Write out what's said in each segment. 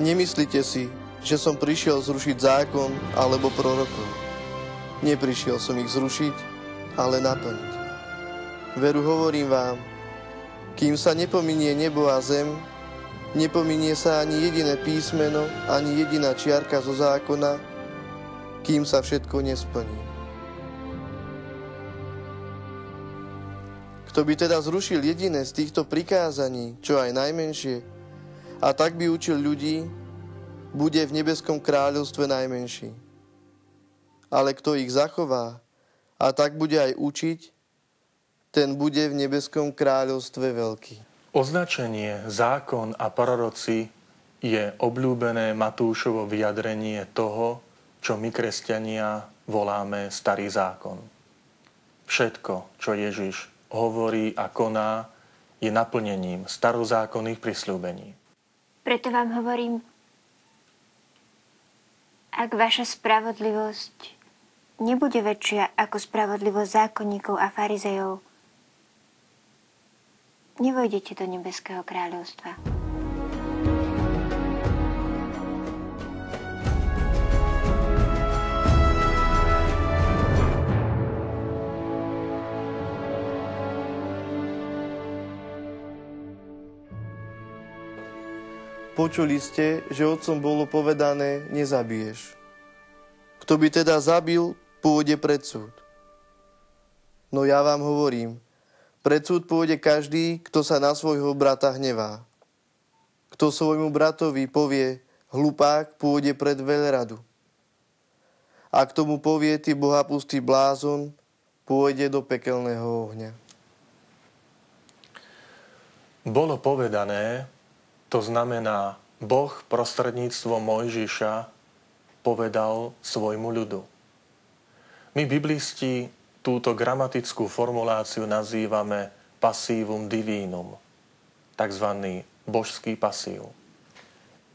Nemyslite si, že som prišiel zrušiť zákon alebo prorokov. Neprišiel som ich zrušiť, ale naplniť. Veru hovorím vám, kým sa nepominie nebo a zem, nepominie sa ani jediné písmeno, ani jediná čiarka zo zákona, kým sa všetko nesplní. Kto by teda zrušil jediné z týchto prikázaní, čo aj najmenšie, a tak by učil ľudí, bude v nebeskom kráľovstve najmenší. Ale kto ich zachová a tak bude aj učiť, ten bude v nebeskom kráľovstve veľký. Označenie zákon a proroci je obľúbené Matúšovo vyjadrenie toho, čo my, kresťania, voláme starý zákon. Všetko, čo Ježiš hovorí a koná, je naplnením starozákonných prisľúbení. Preto vám hovorím, ak vaša spravodlivosť nebude väčšia ako spravodlivosť zákonníkov a farizejov, nevojdete do nebeského kráľovstva. Počuli ste, že otcom bolo povedané, nezabiješ. Kto by teda zabil, pôjde pred súd. No ja vám hovorím, pred súd pôjde každý, kto sa na svojho brata hnevá. Kto svojmu bratovi povie, hlupák, pôjde pred veľradu. A k tomu povie, ty bohapustý blázon, pôjde do pekelného ohňa. Bolo povedané, to znamená, Boh prostredníctvom Mojžiša povedal svojmu ľudu. My, biblisti, túto gramatickú formuláciu nazývame passivum divinum, takzvaný božský pasív.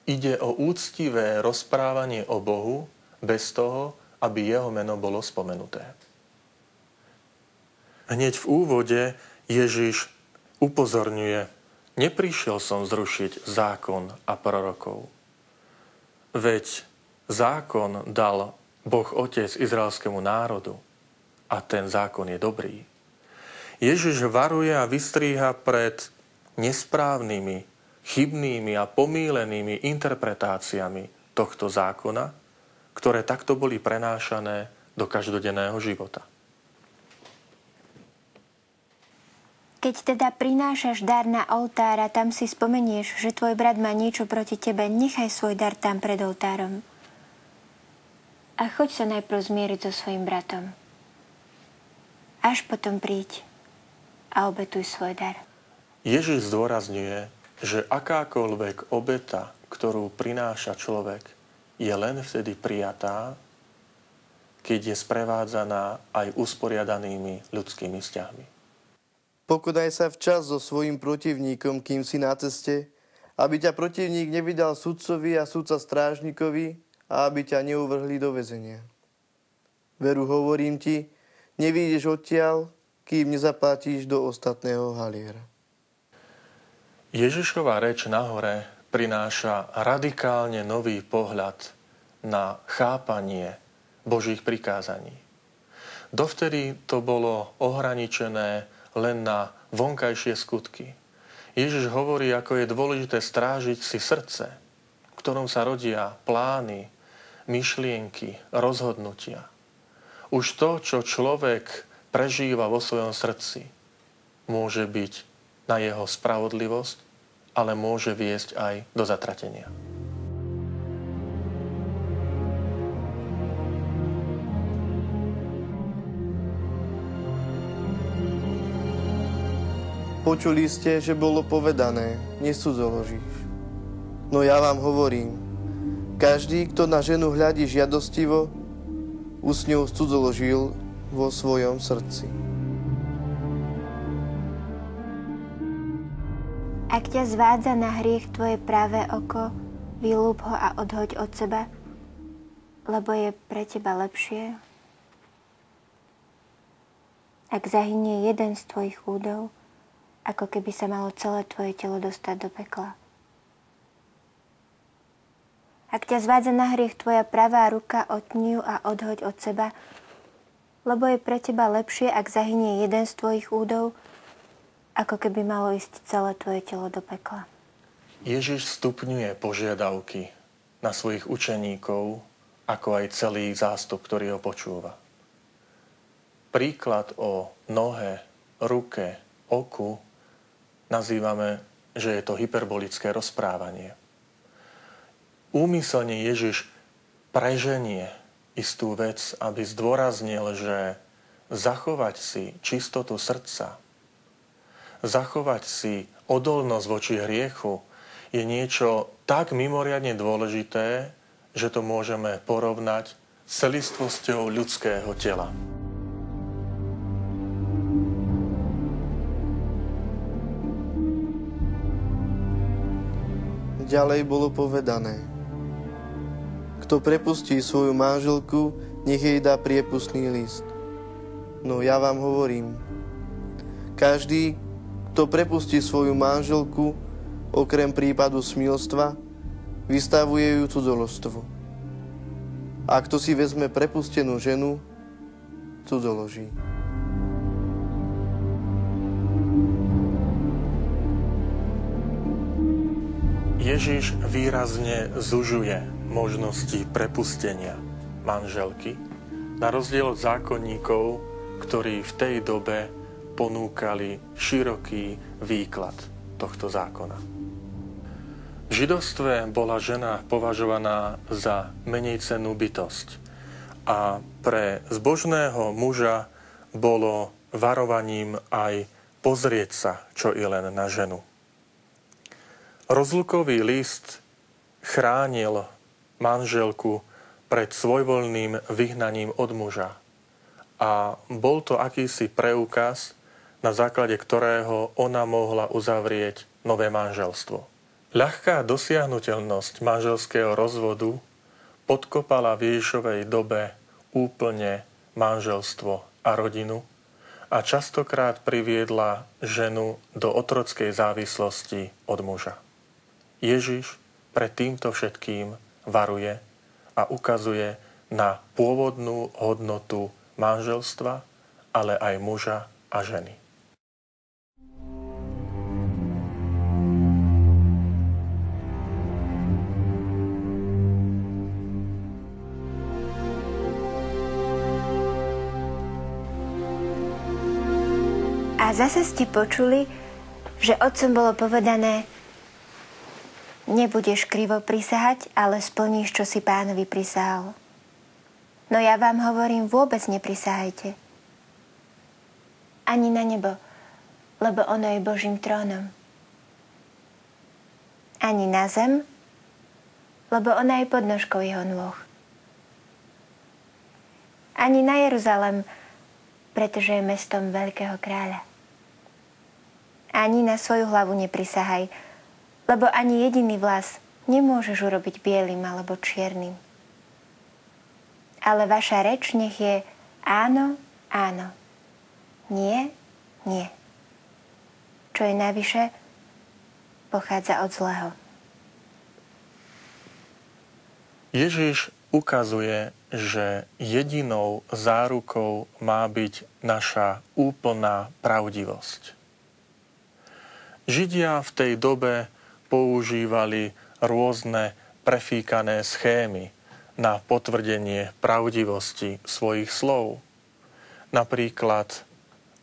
Ide o úctivé rozprávanie o Bohu bez toho, aby jeho meno bolo spomenuté. Hneď v úvode Ježiš upozorňuje: neprišiel som zrušiť zákon a prorokov. Veď zákon dal Boh Otec izraelskému národu a ten zákon je dobrý. Ježiš varuje a vystríha pred nesprávnymi, chybnými a pomýlenými interpretáciami tohto zákona, ktoré takto boli prenášané do každodenného života. Keď teda prinášaš dar na oltár a tam si spomenieš, že tvoj brat má niečo proti tebe, nechaj svoj dar tam pred oltárom. A choď sa najprv zmieriť so svojím bratom. Až potom príď a obetuj svoj dar. Ježiš zdôrazňuje, že akákoľvek obeta, ktorú prináša človek, je len vtedy prijatá, keď je sprevádzaná aj usporiadanými ľudskými vzťahmi. Pokonaj sa včas so svojím protivníkom, kým si na ceste, aby ťa protivník nevydal sudcovi a sudca strážnikovi a aby ťa neuvrhli do väzenia. Veru hovorím ti, nevyjdeš odtiaľ, kým nezaplatíš do ostatného haliera. Ježišova reč na hore prináša radikálne nový pohľad na chápanie Božích prikázaní. Dovtedy to bolo ohraničené len na vonkajšie skutky. Ježiš hovorí, ako je dôležité strážiť si srdce, v ktorom sa rodia plány, myšlienky, rozhodnutia. Už to, čo človek prežíva vo svojom srdci, môže byť na jeho spravodlivosť, ale môže viesť aj do zatratenia. Počuli ste, že bolo povedané, nesudzoložíš. No ja vám hovorím, každý, kto na ženu hľadí žiadostivo, už s ňou cudzoložil vo svojom srdci. Ak ťa zvádza na hriech tvoje pravé oko, vylúb ho a odhoď od seba, lebo je pre teba lepšie. Ak zahynie jeden z tvojich údov, ako keby sa malo celé tvoje telo dostať do pekla. Ak ťa zvádza na hriech tvoja pravá ruka, otni ju a odhoď od seba, lebo je pre teba lepšie, ak zahynie jeden z tvojich údov, ako keby malo ísť celé tvoje telo do pekla. Ježiš stupňuje požiadavky na svojich učeníkov, ako aj celý zástup, ktorý ho počúva. Príklad o nohe, ruke, oku nazývame, že je to hyperbolické rozprávanie. Úmyselne Ježiš preženie istú vec, aby zdôraznil, že zachovať si čistotu srdca, zachovať si odolnosť voči hriechu je niečo tak mimoriadne dôležité, že to môžeme porovnať s celistvosťou ľudského tela. Ďalej bolo povedané: kto prepustí svoju manželku, nech jej dá priepustný list. No ja vám hovorím, každý, kto prepustí svoju manželku, okrem prípadu smilstva, vystavuje ju cudzoložstvu. A kto si vezme prepustenú ženu, cudzoloží. Ježiš výrazne zužuje možnosti prepustenia manželky, na rozdiel od zákonníkov, ktorí v tej dobe ponúkali široký výklad tohto zákona. V židovstve bola žena považovaná za menejcennú bytosť a pre zbožného muža bolo varovaním aj pozrieť sa čo i len na ženu. Rozlukový list chránil manželku pred svojvoľným vyhnaním od muža a bol to akýsi preukaz, na základe ktorého ona mohla uzavrieť nové manželstvo. Ľahká dosiahnuteľnosť manželského rozvodu podkopala v Ježišovej dobe úplne manželstvo a rodinu a častokrát priviedla ženu do otrockej závislosti od muža. Ježiš pred týmto všetkým varuje a ukazuje na pôvodnú hodnotu manželstva, ale aj muža a ženy. A zase ste počuli, že otcom bolo povedané: nebudeš krivo prisahať, ale splníš, čo si Pánovi prisahal. No ja vám hovorím, vôbec neprisahajte. Ani na nebo, lebo ono je Božím trónom. Ani na zem, lebo ona je podnožkou jeho nôh. Ani na Jeruzalem, pretože je mestom veľkého kráľa. Ani na svoju hlavu neprisahaj, lebo ani jediný vlas nemôžeš urobiť bielým alebo čiernym. Ale vaša reč nech je áno, áno, nie, nie. Čo je navyše, pochádza od zlého. Ježiš ukazuje, že jedinou zárukou má byť naša úplná pravdivosť. Židia v tej dobe používali rôzne prefíkané schémy na potvrdenie pravdivosti svojich slov. Napríklad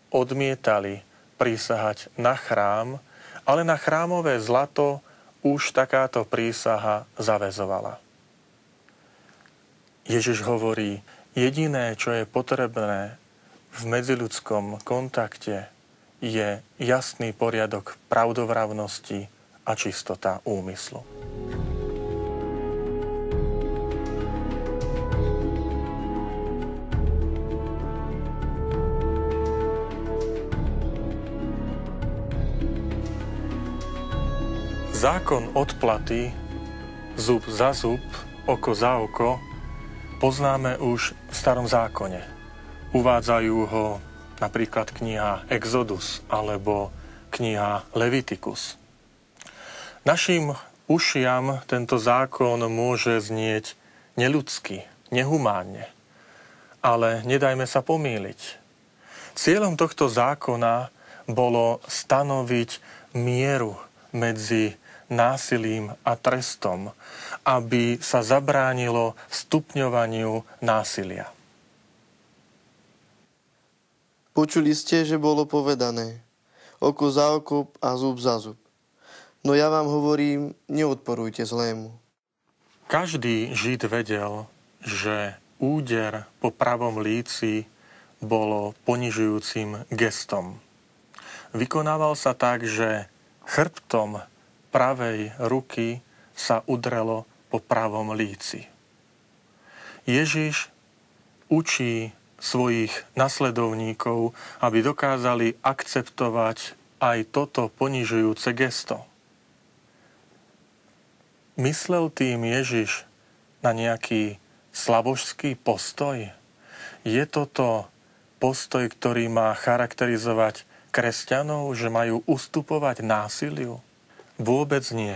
odmietali prisahať na chrám, ale na chrámové zlato už takáto prísaha zaväzovala. Ježiš hovorí, jediné, čo je potrebné v medziľudskom kontakte, je jasný poriadok pravdovravnosti a čistota úmyslu. Zákon odplaty, zub za zub, oko za oko, poznáme už v Starom zákone. Uvádzajú ho napríklad kniha Exodus alebo kniha Leviticus. Naším ušiam tento zákon môže znieť neľudsky, nehumánne. Ale nedajme sa pomýliť. Cieľom tohto zákona bolo stanoviť mieru medzi násilím a trestom, aby sa zabránilo stupňovaniu násilia. Počuli ste, že bolo povedané oko za oko a zub za zub. No ja vám hovorím, neodporujte zlému. Každý Žid vedel, že úder po pravom líci bolo ponižujúcim gestom. Vykonával sa tak, že chrbtom pravej ruky sa udrelo po pravom líci. Ježiš učí svojich nasledovníkov, aby dokázali akceptovať aj toto ponižujúce gesto. Myslel tým Ježiš na nejaký slavožský postoj? Je toto postoj, ktorý má charakterizovať kresťanov, že majú ustupovať násiliu? Vôbec nie.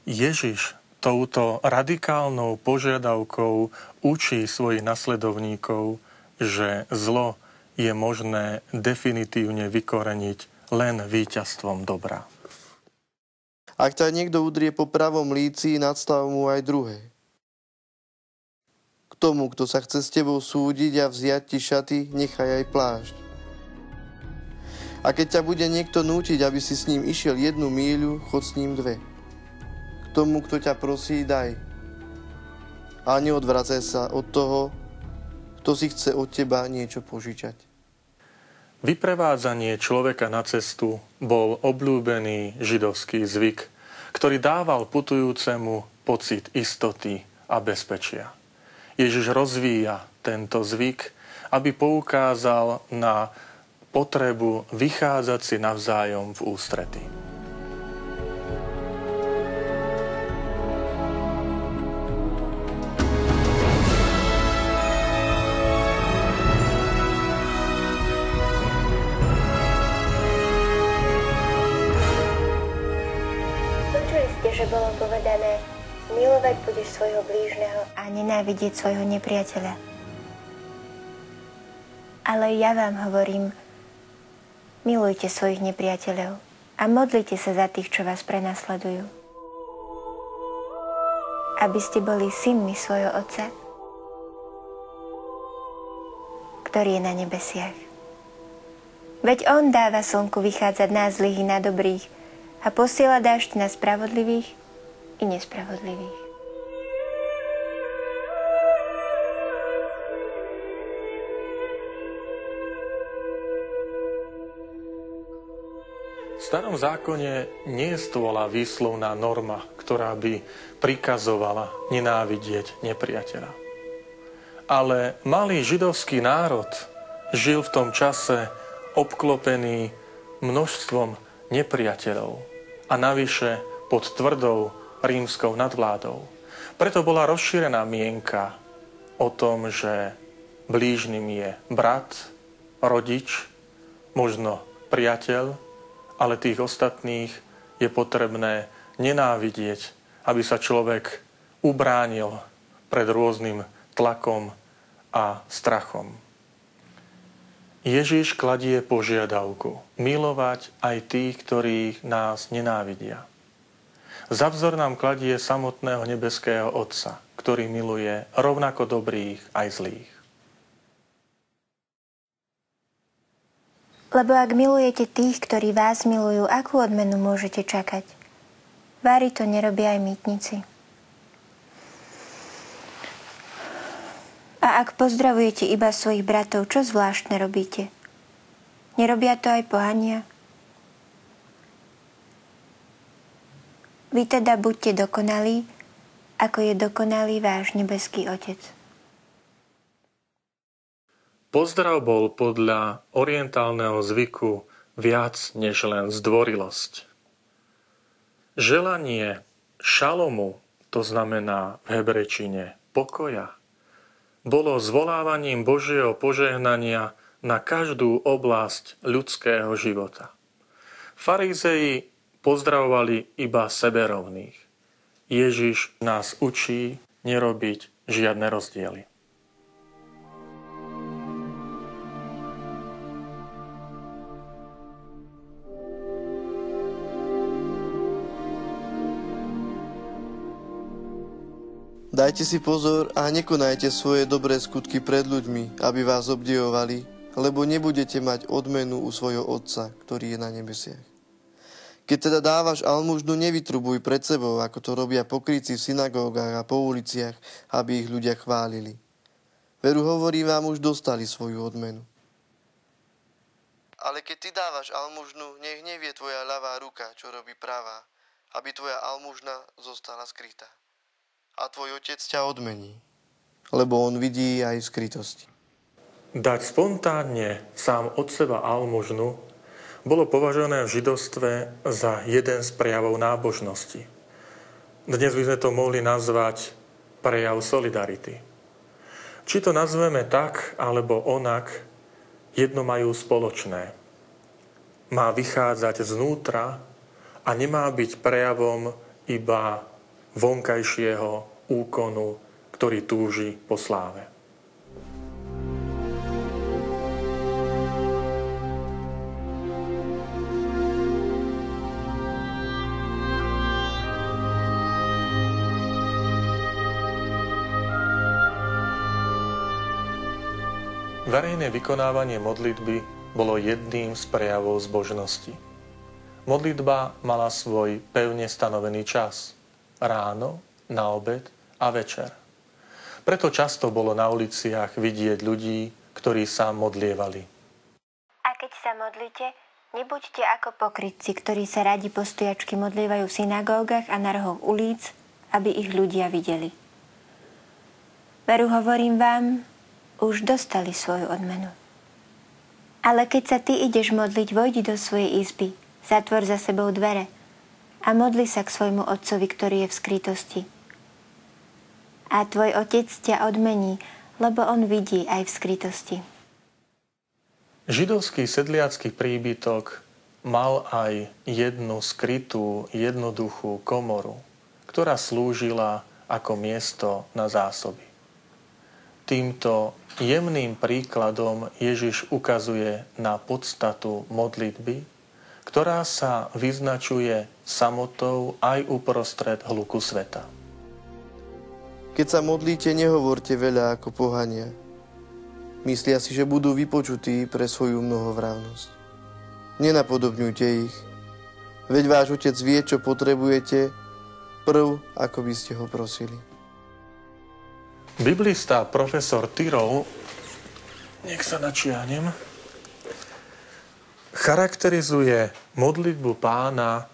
Ježiš touto radikálnou požiadavkou učí svojich nasledovníkov, že zlo je možné definitívne vykoreniť len víťazstvom dobra. Ak ťa niekto udrie po pravom líci, nadstav mu aj druhé. K tomu, kto sa chce s tebou súdiť a vziať ti šaty, nechaj aj plášť. A keď ťa bude niekto nútiť, aby si s ním išiel 1 míľu, chod s ním 2. K tomu, kto ťa prosí, daj. A neodvracaj sa od toho, kto si chce od teba niečo požičať. Vyprevádzanie človeka na cestu bol obľúbený židovský zvyk, ktorý dával putujúcemu pocit istoty a bezpečia. Ježiš rozvíja tento zvyk, aby poukázal na potrebu vychádzať si navzájom v ústretí. Že bolo povedané, milovať budeš svojho blížneho a nenávidieť svojho nepriateľa. Ale ja vám hovorím, milujte svojich nepriateľov a modlite sa za tých, čo vás prenasledujú. Aby ste boli synmi svojho Otca, ktorý je na nebesiach. Veď On dáva slnku vychádzať na zlých i na dobrých, a posiela dážď na spravodlivých i nespravodlivých. V starom zákone nie stvola výslovná norma, ktorá by prikazovala nenávidieť nepriateľa. Ale malý židovský národ žil v tom čase obklopený množstvom nepriateľov a navyše pod tvrdou rímskou nadvládou. Preto bola rozšírená mienka o tom, že blížnym je brat, rodič, možno priateľ, ale tých ostatných je potrebné nenávidieť, aby sa človek ubránil pred rôznym tlakom a strachom. Ježiš kladie požiadavku milovať aj tých, ktorí nás nenávidia. Za vzor nám kladie samotného nebeského Otca, ktorý miluje rovnako dobrých aj zlých. Lebo ak milujete tých, ktorí vás milujú, akú odmenu môžete čakať? Vári to nerobia aj mýtnici. A ak pozdravujete iba svojich bratov, čo zvláštne robíte? Nerobia to aj pohania? Vy teda buďte dokonalí, ako je dokonalý váš nebeský Otec. Pozdrav bol podľa orientálneho zvyku viac než len zdvorilosť. Želanie šalomu, to znamená v hebrečine pokoja, bolo zvolávaním Božieho požehnania na každú oblasť ľudského života. Farizei pozdravovali iba seberovných. Ježiš nás učí nerobiť žiadne rozdiely. Dajte si pozor a nekonajte svoje dobré skutky pred ľuďmi, aby vás obdivovali, lebo nebudete mať odmenu u svojho Otca, ktorý je na nebesiach. Keď teda dávaš almužnu, nevytrubuj pred sebou, ako to robia pokrytci v synagógach a po uliciach, aby ich ľudia chválili. Veru hovorím vám, už dostali svoju odmenu. Ale keď ty dávaš almužnu, nech nevie tvoja ľavá ruka, čo robí pravá, aby tvoja almužna zostala skrytá. A tvoj Otec ťa odmení, lebo on vidí aj v skrytosti. Dať spontánne sám od seba almužnu bolo považované v židovstve za jeden z prejavov nábožnosti. Dnes by sme to mohli nazvať prejav solidarity. Či to nazveme tak, alebo onak, jedno majú spoločné. Má vychádzať znútra a nemá byť prejavom iba vonkajšieho úkonu, ktorý túži po sláve. Verejné vykonávanie modlitby bolo jedným z prejavov zbožnosti. Modlitba mala svoj pevne stanovený čas. Ráno, na obed a večer. Preto často bolo na uliciach vidieť ľudí, ktorí sa modlievali. A keď sa modlíte, nebuďte ako pokrytci, ktorí sa radi po stojačky modlievajú v synagógach a na rohoch ulic, aby ich ľudia videli. Veru hovorím vám, už dostali svoju odmenu. Ale keď sa ty ideš modliť, vojdi do svojej izby, zatvor za sebou dvere a modli sa k svojmu Otcovi, ktorý je v skrytosti. A tvoj Otec ťa odmení, lebo on vidí aj v skrytosti. Židovský sedliacky príbytok mal aj jednu skrytú, jednoduchú komoru, ktorá slúžila ako miesto na zásoby. Týmto jemným príkladom Ježiš ukazuje na podstatu modlitby, ktorá sa vyznačuje samotou aj uprostred hluku sveta. Keď sa modlíte, nehovorte veľa ako pohania. Myslia si, že budú vypočutí pre svoju mnohovravnosť. Nenapodobňujte ich. Veď váš Otec vie, čo potrebujete, prv, ako by ste ho prosili. Biblista profesor Tyrol, nech sa načiahnem, charakterizuje modlitbu Pána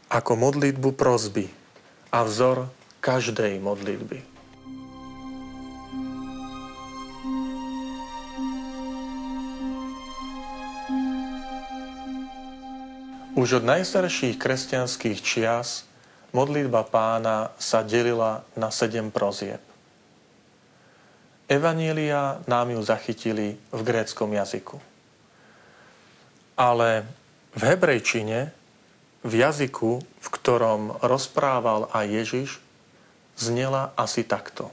ako modlitbu prosby a vzor každej modlitby. Už od najstarších kresťanských čias modlitba Pána sa delila na 7 prosieb. Evanjelia nám ju zachytili v gréckom jazyku. Ale v hebrejčine, v jazyku, v ktorom rozprával aj Ježiš, znela asi takto.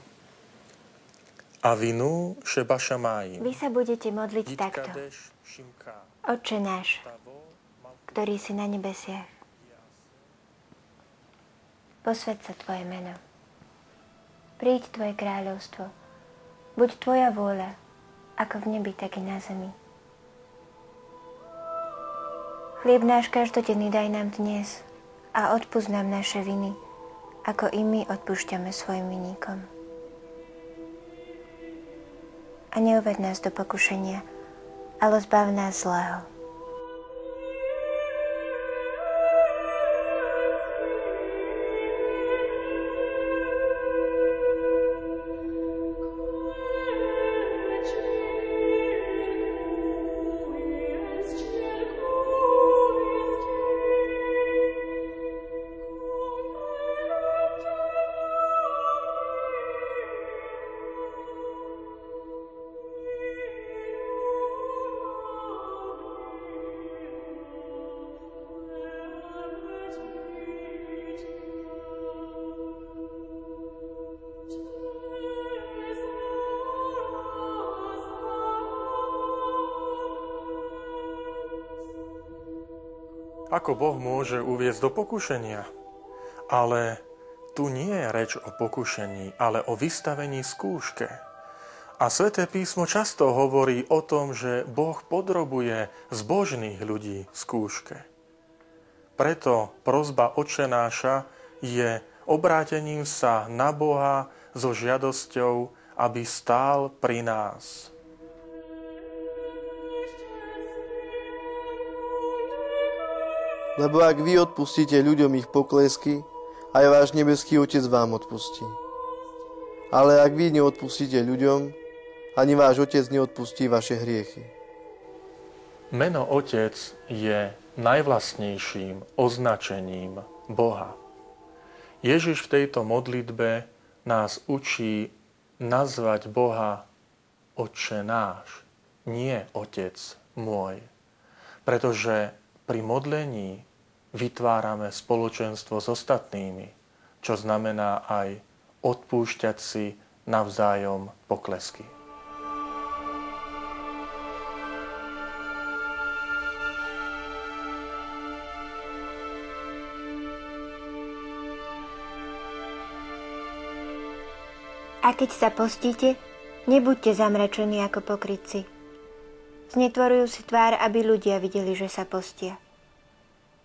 Avinu šeba šamájim. Vy sa budete modliť takto. Otče náš, ktorý si na nebesiach. Posväť sa tvoje meno. Príď tvoje kráľovstvo. Buď tvoja vôľa, ako v nebi, tak i na zemi. Chlieb náš každodenný daj nám dnes a odpusť nám naše viny, ako i my odpúšťame svojim vinníkom. A neuved nás do pokušenia, ale zbav nás zlého. ako Boh môže uviesť do pokušenia. Ale tu nie je reč o pokušení, ale o vystavení skúške. A Sväté písmo často hovorí o tom, že Boh podrobuje zbožných ľudí skúške. Preto prosba Otče náša je obrátením sa na Boha so žiadosťou, aby stál pri nás. Lebo ak vy odpustíte ľuďom ich poklesky, aj váš nebeský Otec vám odpustí. Ale ak vy neodpustíte ľuďom, ani váš Otec neodpustí vaše hriechy. Meno Otec je najvlastnejším označením Boha. Ježiš v tejto modlitbe nás učí nazvať Boha Otče náš, nie Otec môj. Pretože pri modlení vytvárame spoločenstvo s ostatnými, čo znamená aj odpúšťať si navzájom poklesky. A keď sa postíte, nebuďte zamračení ako pokrytci. Znetvorujú si tvár, aby ľudia videli, že sa postia.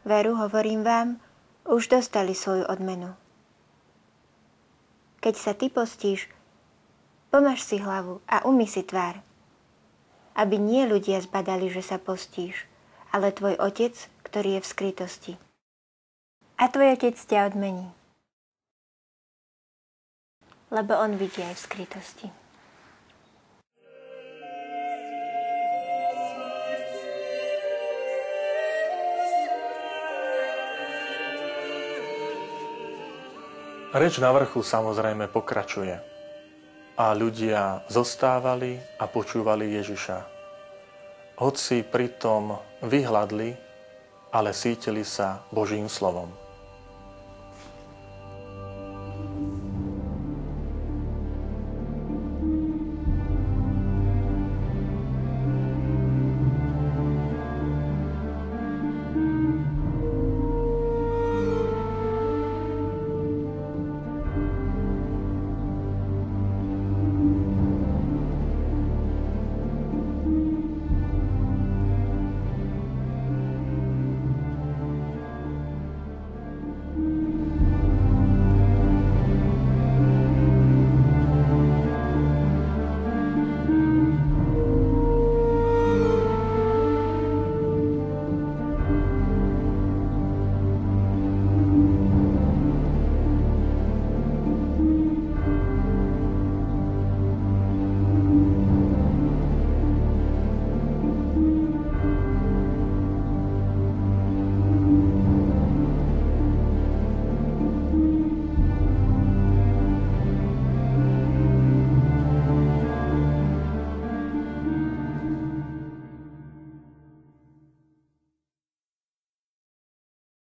Veru, hovorím vám, už dostali svoju odmenu. Keď sa ty postíš, pomaž si hlavu a umyj si tvár, aby nie ľudia zbadali, že sa postíš, ale tvoj Otec, ktorý je v skrytosti. A tvoj Otec ťa odmení. Lebo on vidí aj v skrytosti. Reč na vrchu samozrejme pokračuje. A ľudia zostávali a počúvali Ježiša. Hoci pritom vyhladli, ale sítili sa Božím slovom.